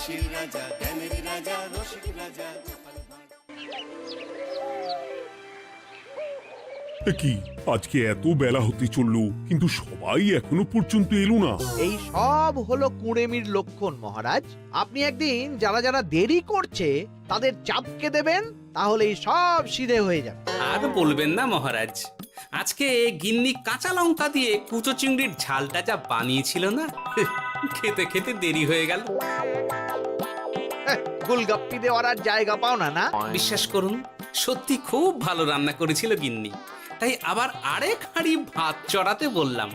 হাসির রাজা, জ্ঞানের রাজা, রসিক রাজা। কি আজকে এত বেলা হতে চললো, কিন্তু সবাই এখনো পর্যন্ত এলো না। এই সব হলো কুঁড়েমির লক্ষণ মহারাজ। আপনি একদিন যারা যারা দেরি করছে তাদের চাপকে দেবেন, তাহলেই সব সিধে হয়ে যাবে। আর বলবেন না মহারাজ, আজকে গিন্নি কাঁচা লঙ্কা দিয়ে কুচো চিংড়ির ঝালটা যা বানিয়েছিল না, খেতে খেতে দেরি হয়ে গেল। গোলগাপ্পি দেওয়ার আর জায়গা পাও না না? বিশ্বাস করুন, সত্যি খুব ভালো রান্না করেছিল গিন্নি, তাই আবার আরেক হাঁড়ি ভাত চড়াতে বললাম।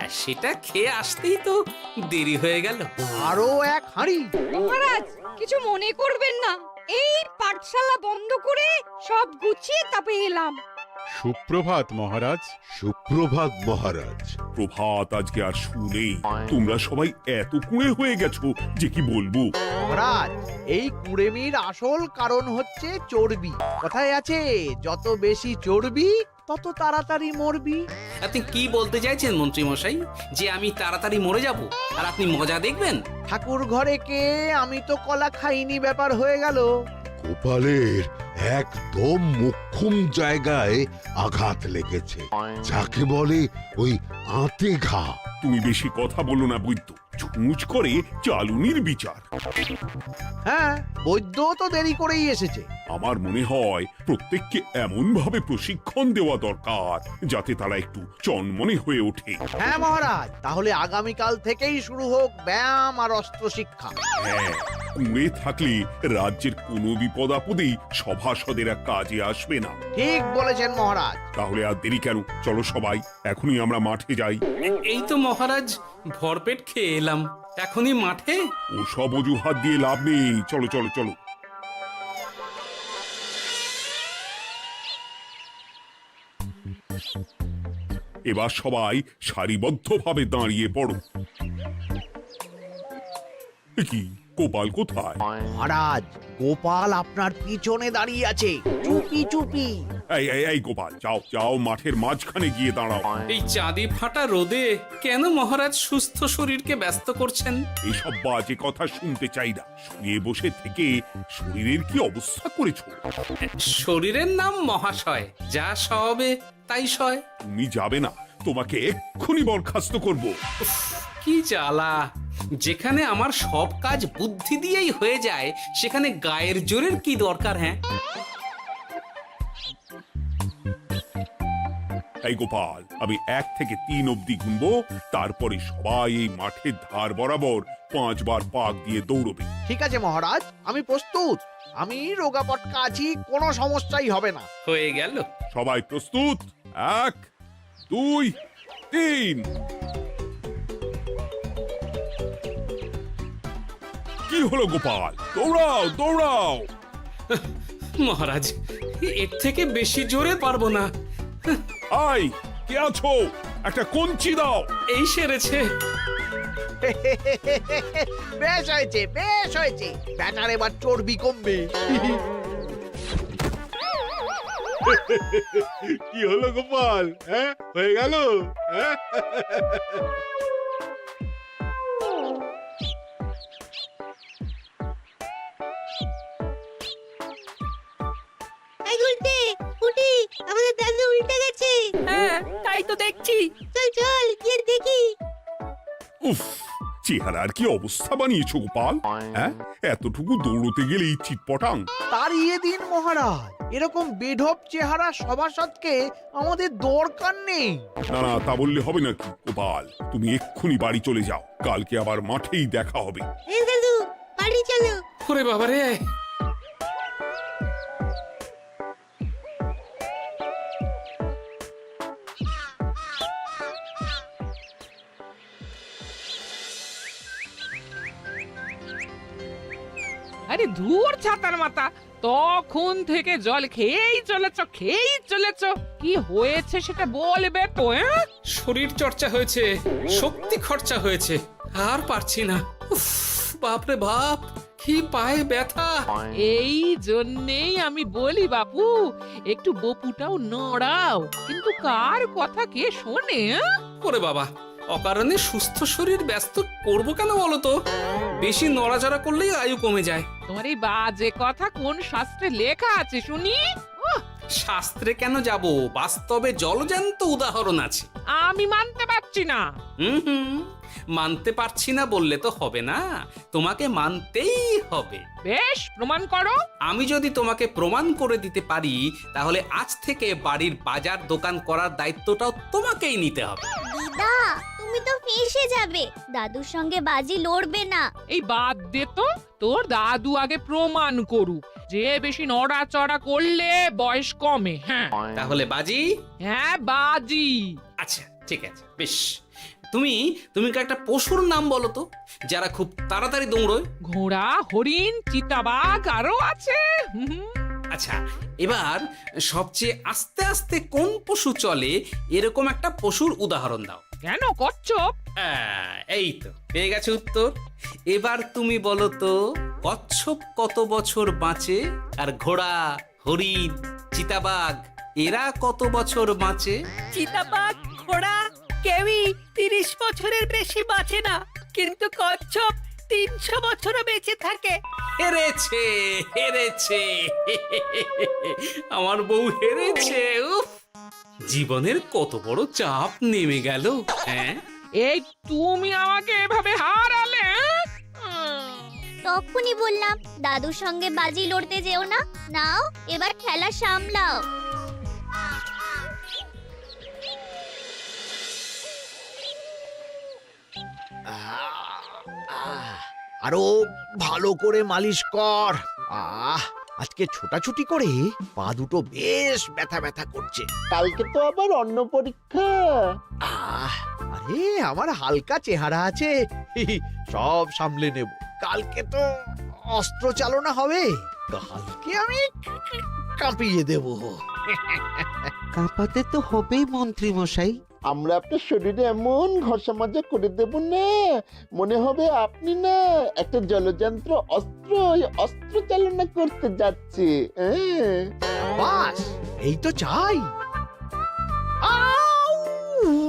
আর সেটা খেয়ে আসতেই তো দেরি হয়ে গেল। আরো এক হাঁড়ি? মহারাজ কিছু মনে করবেন না, এই পাঠশালা বন্ধ করে সব গুছিয়ে তাপে এলাম। সুপ্রভাত মহারাজ। সুপ্রভাত মহারাজ। প্রভাত আজকে আর শুনেই, তোমরা সবাই এত কুঁড়ে হয়ে গেছো যে কি বলবো। মহারাজ, এই কুঁড়েমির আসল কারণ হচ্ছে চর্বি। কথায় আছে, যত বেশি চর্বি তত তাড়াতাড়ি মরবি। আপনি কি বলতে চাইছেন মন্ত্রী মশাই, যে আমি তাড়াতাড়ি মরে যাব আর আপনি মজা দেখবেন? ঠাকুর ঘরে কে, আমি তো কলা খাইনি ব্যাপার হয়ে গেল। গোপালের একদম মোক্ষম জায়গায় আঘাত লেগেছে, যাকে বলে ওই আঁতে ঘা। তুমি বেশি কথা বলো না বৈদ্য, ছুঁচ করে চালুনির বিচার। হ্যাঁ, বৈদ্য তো দেরি করেই এসেছে। আমার মনে হয় প্রত্যেককে এমন ভাবে প্রশিক্ষণ দেওয়া দরকার যাতে তারা একটু চনমনে হয়ে ওঠে। হ্যাঁ মহারাজ, তাহলে আগামীকাল থেকেই শুরু হোক ব্যায়াম আর অস্ত্র শিক্ষা। হ্যাঁ, কুঁড়ে থাকলে রাজ্যের কোনো বিপদ আপদেই সভাসদেরা কাজে আসবে না। ঠিক বলেছেন মহারাজ। তাহলে আর দেরি কেন, চলো সবাই এখনই আমরা মাঠে যাই। এই তো মহারাজ ভরপেট খেয়ে এলাম, এখনই মাঠে? ও সব অজুহাত দিয়ে লাভ নেই, চলো চলো চলো। এবার সবাই সারিবদ্ধভাবে দাঁড়িয়ে পড়ো। কি গোপাল কোথায়? মহারাজ, গোপাল আপনার পিছনে দাঁড়িয়ে আছে, চুপি চুপি। এই গোপাল, যাও যাও, মাঠের মাঝখানে গিয়ে দাঁড়াও। এই চাঁদি ফাটা রোদে কেন মহারাজ সুস্থ শরীরকে ব্যস্ত করছেন? এইসব বাজে কথা শুনতে চাই না। শুয়ে বসে থেকে শরীরের কি অবস্থা করেছো? শরীরের নাম মহাশয়, যা সবে তাই সয়। তুমি যাবে না, তোমাকে এক্ষুনি বরখাস্ত করব। কি জ্বালা! যেখানে আমার সব কাজ বুদ্ধি দিয়েই হয়ে যায়, সেখানে গায়ের জোরের কি দরকার? হ্যাঁ, এই গোপাল, আমি 1 থেকে 3 অব্দি গুনবো, তারপরে সবাই এই মাঠের ধার বরাবর 5 বার পাক দিয়ে দৌড়বে। ঠিক আছে মহারাজ, আমি প্রস্তুত। আমি রোগা পটকা আছি, কোনো সমস্যাই হবে না। হয়ে গেল। সবাই প্রস্তুত? 1, 2, 3। কি হলো গোপাল, দৌড়াও দৌড়াও। মহারাজ, এর থেকে বেশি জোরে পারবো না। আই, কে আছো? একটা কঞ্চি দাও। এই সেরেছে। বেশ হয়েছে, বেশ হয়েছে, ব্যাটার এবার চর্বি কমবে। কি হলো গোপাল, হ্যাঁ হয়ে গেল? হ্যাঁ? আমাদের দাদু উল্টে গেছে। হ্যাঁ, তাই তো দেখছি। চল চল গিয়ে দেখি। উফ, চেহারার কি অবস্থা বানিয়েছো গোপাল, হ্যাঁ? এতটুকু দৌড়তে গেলেই চিটপটাং। তাড়িয়ে দিন মহারাজ, এরকম বেঢপ চেহারা সভাসদকে আমাদের দরকার নেই। না না, তা বললে হবে নাকি গোপাল, তুমি এক্ষুনি বাড়ি চলে যাও, কালকে আবার মাঠেই দেখা হবে। এই দাদু, বাড়ি চলো। ওরে বাবারে! আরে ধুর ছাতার মাথা, তখন থেকে জল খেয়েই চলেছ। কি হয়েছে সেটা বলবে তো? শরীর চর্চা হয়েছে, শক্তি খরচা হয়েছে, আর পারছি না। উফ, বাপরে বাপ, কি পায়ে ব্যথা! এই জন্যেই আমি বলি বাপু, একটু বপুটাও নড়াও, কিন্তু কার কথা কে শোনে? ওরে বাবা, অকারণে সুস্থ শরীর ব্যস্ত করবো কেন বলো তো? বেশি নড়াচড়া করলেই আয়ু কমে যায়। তোমার এই বাজে কথা কোন শাস্ত্রে লেখা আছে শুনি? শাস্ত্রে কেন যাব, বাস্তবে জলজ্যান্ত উদাহরণ আছে। আমি মানতে পারছি না। হুম, মানতে পারছি না বললে তো হবে না, তোমাকে মানতেই হবে। বেশ, প্রমাণ করো। আমি যদি তোমাকে প্রমাণ করে দিতে পারি, তাহলে আজ থেকে বাড়ির বাজার দোকান করার দায়িত্বটাও তোমাকেই নিতে হবে। দিদা তুমি তো ফেঁসে যাবে, দাদুর সঙ্গে বাজি লড়বে না। এই বাদ দে তো, তোর দাদু আগে প্রমাণ করুক যে বেশি নড়াচড়া করলে বয়স কমে। হ্যাঁ তাহলে বাজি? হ্যাঁ বাজি। আচ্ছা ঠিক আছে, বেশ। তুমি একটা পশুর নাম বলো তো, যারা খুব তাড়াতাড়ি দৌড়য়। ঘোড়া, হরিণ, চিতাবাঘ আরো আছে। আচ্ছা, এবার সবচেয়ে আস্তে আস্তে কোন পশু চলে এরকম একটা পশুর উদাহরণ দাও। কেন কচ্ছপ? এই তো পেয়ে গেছে উত্তর। এবার তুমি বলো তো, কচ্ছপ কত বছর বাঁচে, আর ঘোড়া, হরিণ, চিতাবাঘ এরা কত বছর বাঁচে? চিতাবাঘ, ঘোড়া কেউই 30 বছরের বেশি বাঁচে না, কিন্তু কচ্ছপ 300 বছরও বেঁচে থাকে। হেরেছে, হেরেছে, আমার বউ হেরেছে। উফ, জীবনের কত বড় চাপ নেমে গেল। হ্যাঁ, এই তুমি আমাকে এভাবে হারালে? তখনই বললাম দাদুর সঙ্গে বাজি লড়তে যেও না। নাও এবার খেলা সামলাও। আরো ভালো করে মালিশ কর। আজকে ছোটাছুটি করে পা দুটো বেশ ব্যথা ব্যথা করছে। কালকে তো আবার অন্য পরীক্ষা। আরে আমার হালকা চেহারা আছে, সব সামলে নেব। কালকে তো অস্ত্র চালনা হবে, কালকে আমি কাঁপিয়ে দেব। কাঁপাতে তো হবেই মন্ত্রী মশাই। আমরা আপনার শরীরে এমন ঘষা মাজা করে দেব না, মনে হবে আপনি না একটা জলযন্ত্র অস্ত্র চালনা করতে যাচ্ছে। বাস এই তো চাই।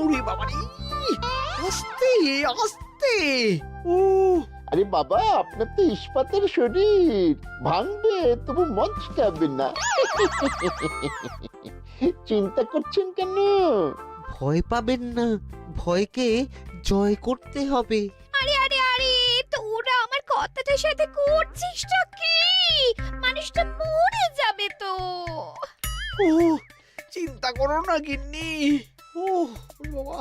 ওরে বাবারে, আস্তে আস্তে। আরে বাবা, আপনার তো ইস্পাতের শরীর, ভাঙবে তবু মচকাবে না। চিন্তা করছেন কেন? ভয় পাবেন না, ভয়কে জয় করতে হবে। আরে আরে আরে, তোরা আমার কথাটার সাথে করছিসটা কি? মানুষটা মরে যাবে তো। চিন্তা করো না গিন্নি। বাবা,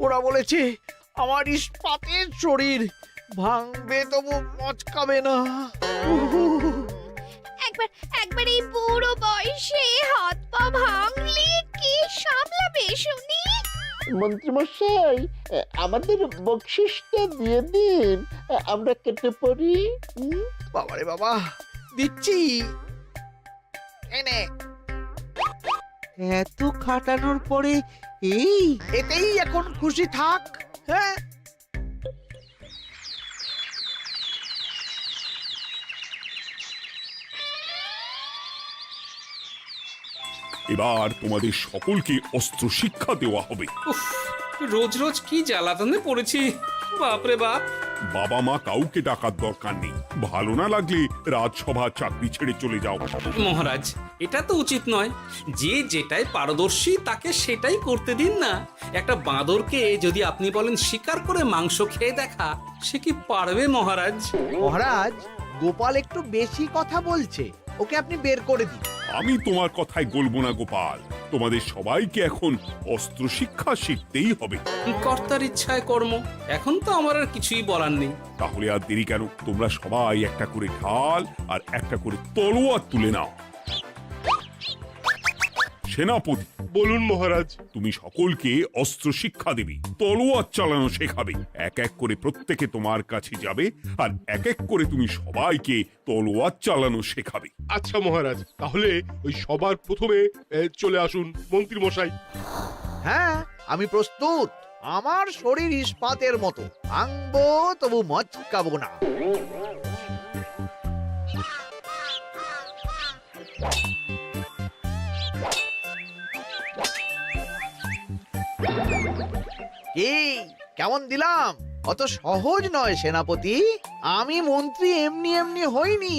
ওরা বলেছে আমার ইস্পাতের শরীর, ভাঙবে তবু মচকাবে না। একবার এই বুড়ো বয়সে হাত পা ভাঙলে কি সামলাবে শুনি? মন্ত্রী মশাই, আমাদের বকশিসটা দিয়ে দিন, আমরা কেটে পড়ি। বাবারে বাবা, দিচ্ছি, এনে। এত খাটানোর পরে এতেই এখন খুশি থাক। হ্যাঁ, এবার তোমাদের সকলকে অস্ত্র শিক্ষা দেওয়া হবে। উফ, রোজ রোজ কি জ্বালাতনে পড়েছি, বাপরে বাপ। বাবা মা কাউকে ডাকার দরকার নেই, ভালো না লাগলে রাজসভা চাকরি ছেড়ে চলে যাও। মহারাজ, এটা তো উচিত নয়। যে যেটাই পারদর্শী তাকে সেটাই করতে দিন না। একটা বাঁদরকে যদি আপনি বলেন শিকার করে মাংস খেয়ে দেখা, সে কি পারবে মহারাজ? মহারাজ, গোপাল একটু বেশি কথা বলছে, ওকে আপনি বের করে দিন। আমি তোমার কথায় গলবো না গোপাল, তোমাদের সবাইকে এখন অস্ত্র শিক্ষা শিখতেই হবে। কর্তার ইচ্ছায় কর্ম, এখন তো আমার আর কিছুই বলার নেই। তাহলে আর দেরি কেন, তোমরা সবাই একটা করে ঢাল আর একটা করে তলোয়ার তুলে নাও। সেনাপতি, বলুন মহারাজ। তুমি সকলকে অস্ত্র শিক্ষা দেবে, তলোয়ার চালানো শেখাবে। এক এক করে প্রত্যেকে তোমার কাছে যাবে আর এক এক করে তুমি সবাইকে তলোয়ার চালানো শেখাবে। আচ্ছা মহারাজ, তাহলে ওই সবার প্রথমে চলে আসুন মন্ত্রী মশাই। হ্যাঁ, আমি প্রস্তুত। আমার শরীর ইস্পাতের মতো, ভাঙবো তবু মচকাবো না। কি কেমন দিলাম? অত সহজ নয় সেনাপতি। আমি মন্ত্রী এমনি এমনি হইনি,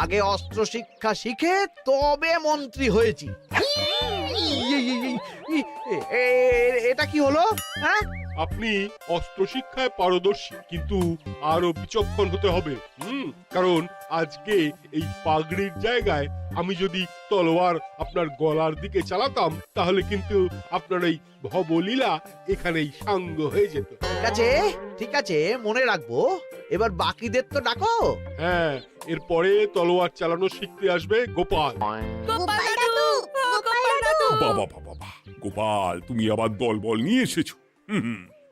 আগে অস্ত্র শিক্ষা শিখে তবে মন্ত্রী হয়েছি। এটা কি হলো? হ্যাঁ, আপনি অস্ত্র শিক্ষায় পারদর্শী, কিন্তু আরো বিচক্ষণ হতে হবে। কারণ আজকে এই পাগড়ির জায়গায় আমি যদি তলোয়ার আপনার গলার দিকে চালাতাম, তাহলে কিন্তু আপনার এই ভবলীলা এখানেই সাঙ্গ হয়ে যেত। ঠিক আছে ঠিক আছে, মনে রাখবো। এবার বাকিদের তো ডাকো। হ্যাঁ, এরপরে তলোয়ার চালানো শিখতে আসবে গোপাল। গোপাল দাদু, ও গোপাল দাদু। বাবা বাবা বাবা, গোপাল তুমি আবার দলবল নিয়ে এসেছো।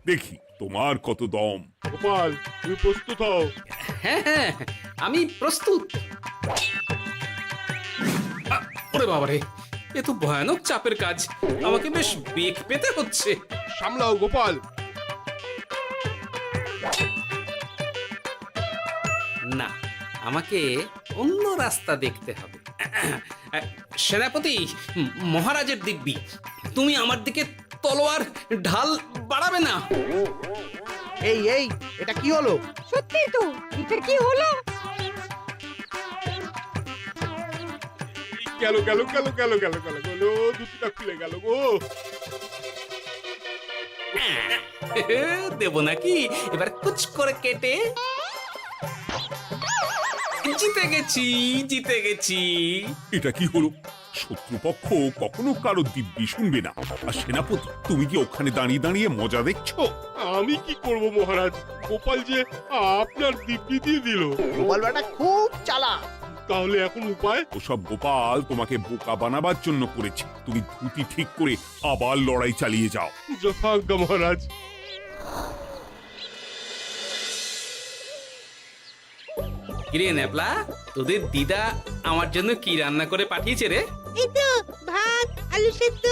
দেখি তোমার কত দম। গোপাল, তুমি প্রস্তুত হও। হ্যাঁ হ্যাঁ, আমি প্রস্তুত। ওরে বাবারে, এ তো ভয়ানক চাপের কাজ, আমাকে বেশ বেগ পেতে হচ্ছে। সামলাও গোপাল। না, আমাকে অন্য রাস্তা দেখতে হবে। সেনাপতি, মহারাজের দিব্যি, তুমি আমার দিকে তলোয়ার ঢাল বাড়াবে না। এই এই, এটা কি হলো? সত্যি তো, এটা কি হলো? গেল গেল গেল গেল গেল গেল গেল, দুটিটা খুলে গেল গো। দেব নাকি এবার কুচ করে কেটে? জিতে গেছি, জিতে গেছি। এটা কি হলো? শত্রুপক্ষ কখনো কারো দিব্যি শুনবে না। আর সেনাপতি, তুমি কি ওখানে দাঁড়িয়ে দাঁড়িয়ে মজা দেখছো? আমি কি করব মহারাজ, গোপাল যে আপনার দিব্যি দিয়ে দিল। গোপাল বেটা খুব চালাক। তাহলে এখন উপায়? ওসব গোপাল তোমাকে বোকা বানাবার জন্য করেছে। তুমি ধুতি ঠিক করে আবার লড়াই চালিয়ে যাও। যথাজ্ঞা মহারাজ। কিরে ন্যাপলা, তোদের দিদা আমার জন্য কি রান্না করে পাঠিয়েছে রে? এই তো ভাত, আলু সেদ্ধ,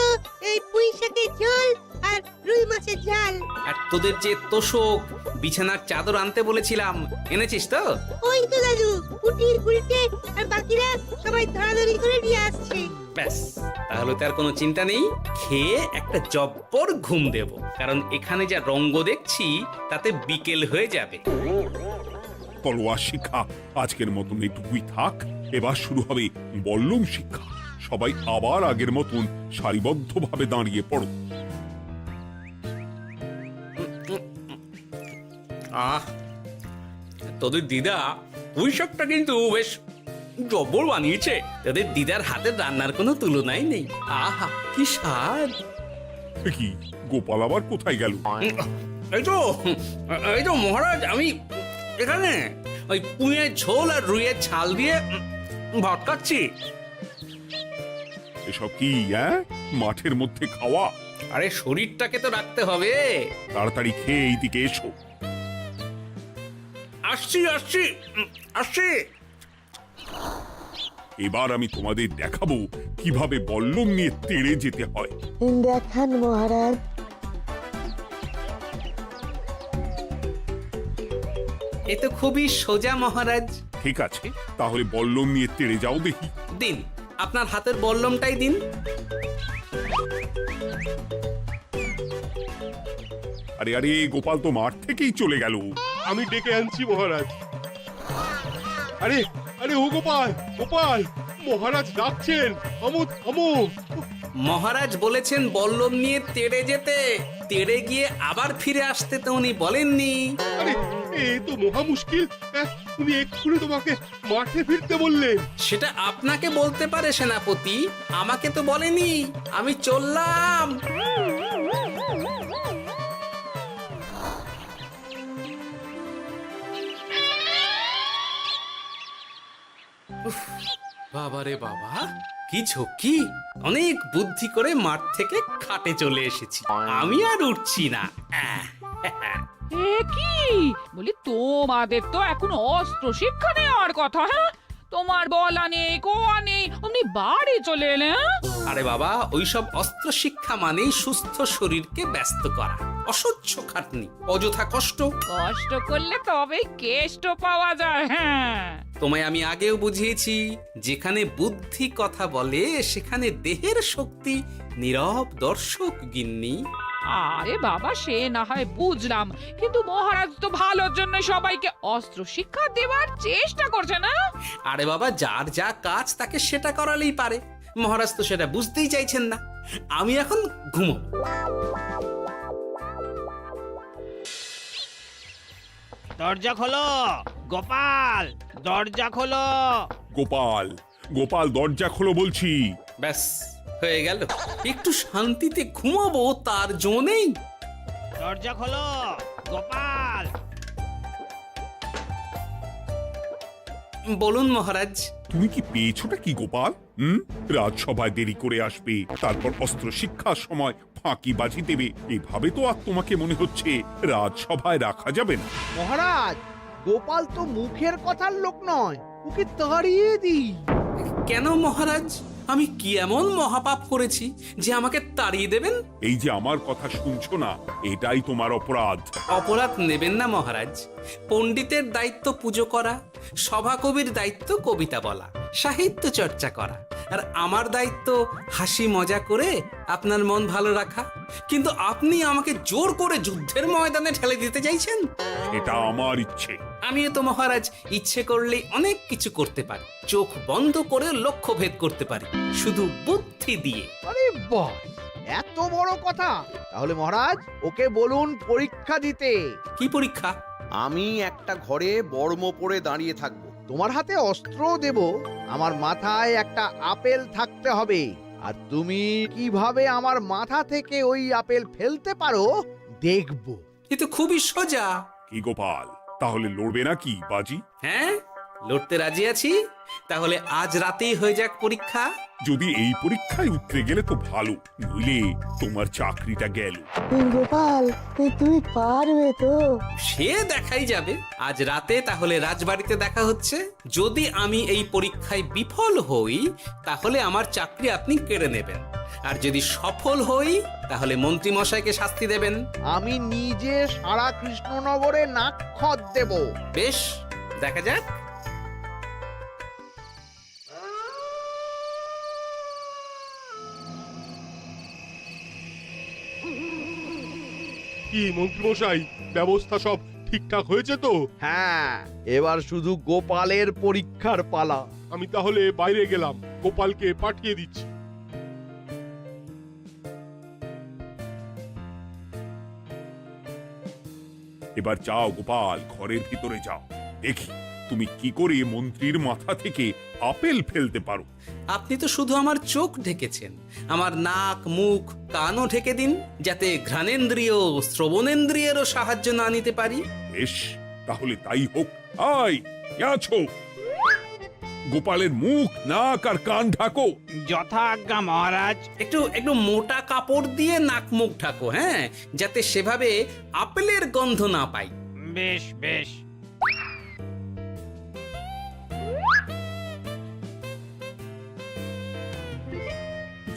এই পুঁই শাকের ঝোল আর রুই মাছের ঝাল। আর তোদের যে তোষক, বিছানার চাদর আনতে বলেছিলাম, এনেছিস তো? ওই তো দাদু, কুটির গুলটে আর বাকিরা সবাই ধরাধরি করে নিয়ে আসছে। ব্যাস, তাহলে তার কোনো চিন্তা নেই। খেয়ে একটা জব্বর ঘুম দেব, কারণ এখানে যা রঙ্গ দেখছি তাতে বিকেল হয়ে যাবে। তলোয়ার শিক্ষা আজকের মতন এটুকুই থাক। এবার শুরু হবে বল্লম শিক্ষা। সবাই আবার আগের মতন সারিবদ্ধভাবে দাঁড়িয়ে পড়ো। আহ, তোদের দিদা পুঁই শাকটা কিন্তু বেশ জব্বর বানিয়েছে। তোদের দিদার হাতের রান্নার কোনো তুলনাই নেই। আহা, কি স্বাদ! এ কি, গোপাল আবার কোথায় গেল? এই তো মহারাজ, আমি এখানে ওই পুঁয়ের ঝোল আর রুইয়ের ছাল দিয়ে ভাত খাচ্ছি। এসব কি মাঠের মধ্যে খাওয়া? আরে শরীরটাকে তো রাখতে হবে। তাড়াতাড়ি খেয়ে এইদিকে এসো। আসছি আসছি আসছি। এবার আমি তোমাদের দেখাবো কিভাবে বল্লম নিয়ে তেড়ে যেতে হয়। দেখান মহারাজ। এ তো খুবই সোজা মহারাজ। ঠিক আছে, তাহলে বল্লম নিয়ে তেড়ে যাও দেখি। দিন, আপনার হাতের বল্লমটাই দিন। আরে আরে, গোপাল তো মাঠ থেকেই চলে গেল। আমি ডেকে আনছি মহারাজ। আরে আরে, ও গোপাল, গোপাল, মহারাজ ডাকছেন, থামো থামো। মহারাজ বলেছেন বল্লম নিয়ে তেড়ে যেতে, তেড়ে গিয়ে আবার ফিরে আসতে তো উনি বলেননি। আরে, এ তো মহা মুশকিল। উনি এক্ষুনি তোমাকে মাঠে ফিরতে বললেন। সেটা আপনাকে বলতে পারে সেনাপতি, আমাকে তো বলেনি। আমি চললাম। বাবারে বাবা, কি ঝক্কি! অনেক বুদ্ধি করে মাঠ থেকে খাটে চলে এসেছি। আমি আর উঠছি না। এ কি বলি, তোমাদের তো এখন অস্ত্র শিক্ষা নেওয়ার কথা। হ্যাঁ, তোমার বলা নেই, কোয়া নেই, অমনি বাড়ি চলে এলে। আরে বাবা, ওইসব অস্ত্র শিক্ষা মানেই সুস্থ শরীরকে ব্যস্ত করা, অসহ্য খাটনি, অযথা কষ্ট। কষ্ট করলে তবেই কেষ্ট পাওয়া যায়। হ্যাঁ, তোমায় আমি আগেও বুঝিয়েছি, যেখানে বুদ্ধি কথা বলে সেখানে দেহের শক্তি নীরব দর্শক গিন্নি। আরে বাবা, সে না হয় বুঝলাম, কিন্তু মহারাজ তো ভালোর জন্য সবাইকে অস্ত্র শিক্ষা দেওয়ার চেষ্টা করছে না? আরে বাবা, যার যা কাজ তাকে সেটা করালেই পারে। মহারাজ তো সেটা বুঝতেই চাইছেন না। আমি এখন ঘুমো। দরজা খোলো গোপাল, দরজা খোলো। গোপাল, গোপাল দরজা খোলো বলছি। ব্যাস হয়ে গেল। একটু শান্তিতে ঘুমাবো তার জো নেই। দরজা খোলো গোপাল। বলুন মহারাজ। তুমি কি পেয়েছোটা কি গোপাল? রাজসভায় দেরি করে আসবে, তারপর অস্ত্র শিক্ষার সময় ফাঁকিবাজি দেবে, এভাবে তো আর তোমাকে মনে হচ্ছে রাজসভায় রাখা যাবে না। মহারাজ, গোপাল তো মুখের কথার লোক নয়, ওকে তাড়িয়ে দিই। কেন মহারাজ? আমি কি এমন মহাপাপ করেছি যে আমাকে তাড়িয়ে দেবেন? এই যে আমার কথা শুনছো না, এটাই তোমার অপরাধ। অপরাধ নেবেন না মহারাজ। পণ্ডিতের দায়িত্ব পুজো করা, সভাকবির দায়িত্ব কবিতা বলা, সাহিত্য চর্চা করা, আর আমার দায়িত্ব হাসি মজা করে আপনার মন ভালো রাখা। কিন্তু আপনি আমাকে জোর করে যুদ্ধের ময়দানে ঠেলে দিতে চাইছেন। এটা আমার ইচ্ছে। আমিও তো মহারাজ ইচ্ছে করলেই অনেক কিছু করতে পারি। চোখ বন্ধ করে লক্ষ্য ভেদ করতে পারি, শুধু বুদ্ধি দিয়ে। আরে বাহ, এত বড় কথা! তাহলে মহারাজ, ওকে বলুন পরীক্ষা দিতে। কি পরীক্ষা? আমি একটা ঘরে বর্ম পরে দাঁড়িয়ে থাকবো। তোমার হাতে অস্ত্র দেব, আমার মাথায় একটা আপেল থাকতে হবে, আর তুমি কিভাবে আমার মাথা থেকে ওই আপেল ফেলতে পারো দেখব। এ তো খুবই সোজা। কি গোপাল, তাহলে লড়বে নাকি বাজি? হ্যাঁ, লড়তে রাজি আছি। তাহলে আজ রাতেই হয়ে যাক পরীক্ষা। যদি এই পরীক্ষায় উতরে গেলে তো ভালো, নইলে তোমার চাকরিটা গেল। গোপাল, তুমি পারবে তো? সে দেখাই যাবে। আজ রাতে তাহলে রাজবাড়িতে দেখা হচ্ছে। যদি আমি এই পরীক্ষায় বিফল হই, তাহলে আমার চাকরি আপনি কেড়ে নেবেন, আর যদি সফল হই তাহলে মন্ত্রী মশাইকে শাস্তি দেবেন। আমি নিজে সারা কৃষ্ণনগরে নাক্ষত দেব। বেশ, দেখা যাক। কি মন্ত্রীমশাই, ব্যবস্থা সব ঠিকঠাক হয়েছে তো? হ্যাঁ, এবার শুধু গোপালের পরীক্ষার পালা। আমি তাহলে বাইরে গেলাম, গোপালকে পাঠিয়ে দিচ্ছি। এবার যাও গোপাল, ঘরের ভিতরে যাও, দেখি তুমি কি করে মন্ত্রীর মাথা থেকে আপেল ফেলতে পারো। আপনি তো শুধু আমার চোখ ঢেকেছেন, আমার নাক মুখ কানও ঢেকে দিন, যাতে ঘ্রাণেন্দ্রিয় শ্রবণেন্দ্রিয়েরও সাহায্য না নিতে পারি। বেশ, তাহলে তাই হোক। আয়, কে আছো? গোপালের মুখ নাক আর কান ঢাকো। যথা আজ্ঞা মহারাজ। একটু একটু মোটা কাপড় দিয়ে নাক মুখ ঢাকো, হ্যাঁ, যাতে সেভাবে আপেলের গন্ধ না পাই। বেশ বেশ।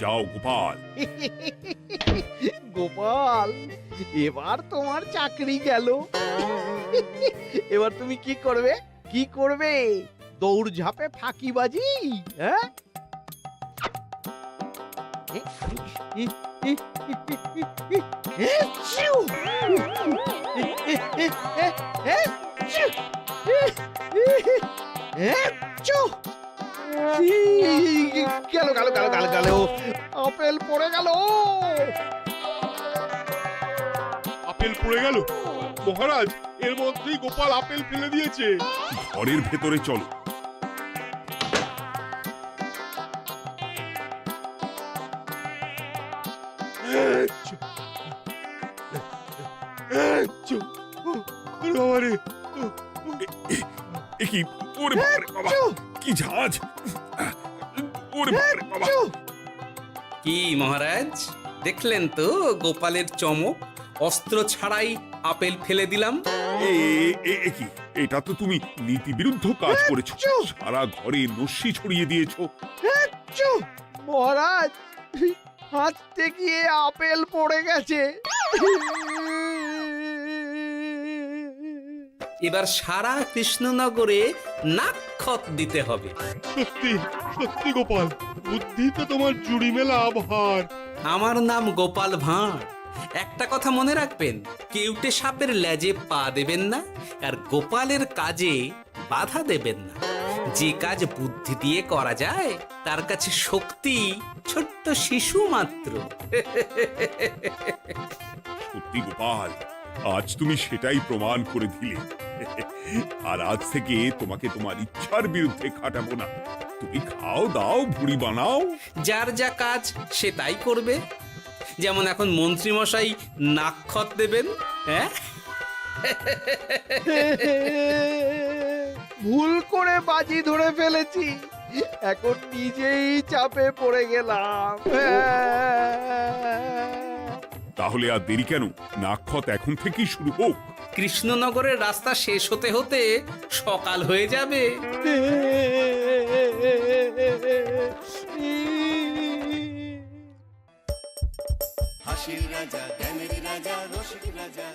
যাও গোপাল। গোপাল, এবার তোমার চাকরি গেল। এবার তুমি কি করবে? কি করবে? দৌড় ঝাঁপে ফাঁকিবাজি? হ্যাঁ? গেল গেল গেল গেল গেল, আপেল পড়ে গেল। আপেল পড়ে গেল? মহারাজ, এর মধ্যেই গোপাল আপেল ফেলে দিয়েছে। ঘরের ভেতরে চলো। কি ওরে বাবারে বাবা, কি ঝাঁজ! ওরে বাবারে বাবা। কি মহারাজ, দেখলেন তো গোপালের চমক? অস্ত্র ছাড়াই আপেল ফেলে দিলাম। কি, এটা তো তুমি নীতি বিরুদ্ধ কাজ করেছো। সারা ঘরে নস্যি ছড়িয়ে দিয়েছো। মহারাজ, হাতে গিয়ে আপেল পড়ে গেছে। এবার সারা কৃষ্ণনগরে নাক্ষত দিতে হবে। সত্যি সত্যি গোপাল, বুদ্ধিতে তোমার জুড়ি মেলা ভার। আমার নাম গোপাল ভাঁড়, একটা কথা মনে রাখবেন, কেউটে সাপের লেজে পা দেবেন না, আর গোপালের কাজে বাধা দেবেন না। যে কাজ বুদ্ধি দিয়ে করা যায় তার কাছে শক্তি ছোট্ট শিশু মাত্র। সত্যি গোপাল, আজ তুমি সেটাই প্রমাণ করে দিলে। আর আজ থেকে তোমাকে তোমার ইচ্ছার বিরুদ্ধে খাটাবো না। তুমি খাও দাও, ভুড়ি বানাও। যার যা কাজ সে তাই করবে। যেমন এখন মন্ত্রী মশাই নাক্ষত দেবেন, হ্যাঁ? ভুল করে বাজি ধরে ফেলেছি, এখন নিজেই চাপে পড়ে গেলাম। তাহলে আর দেরি কেন? নাক্ষত এখন থেকেই শুরু হোক। কৃষ্ণনগরের রাস্তা শেষ হতে হতে সকাল হয়ে যাবে। হাসির রাজা জ্ঞানের রাজা রসিক রাজা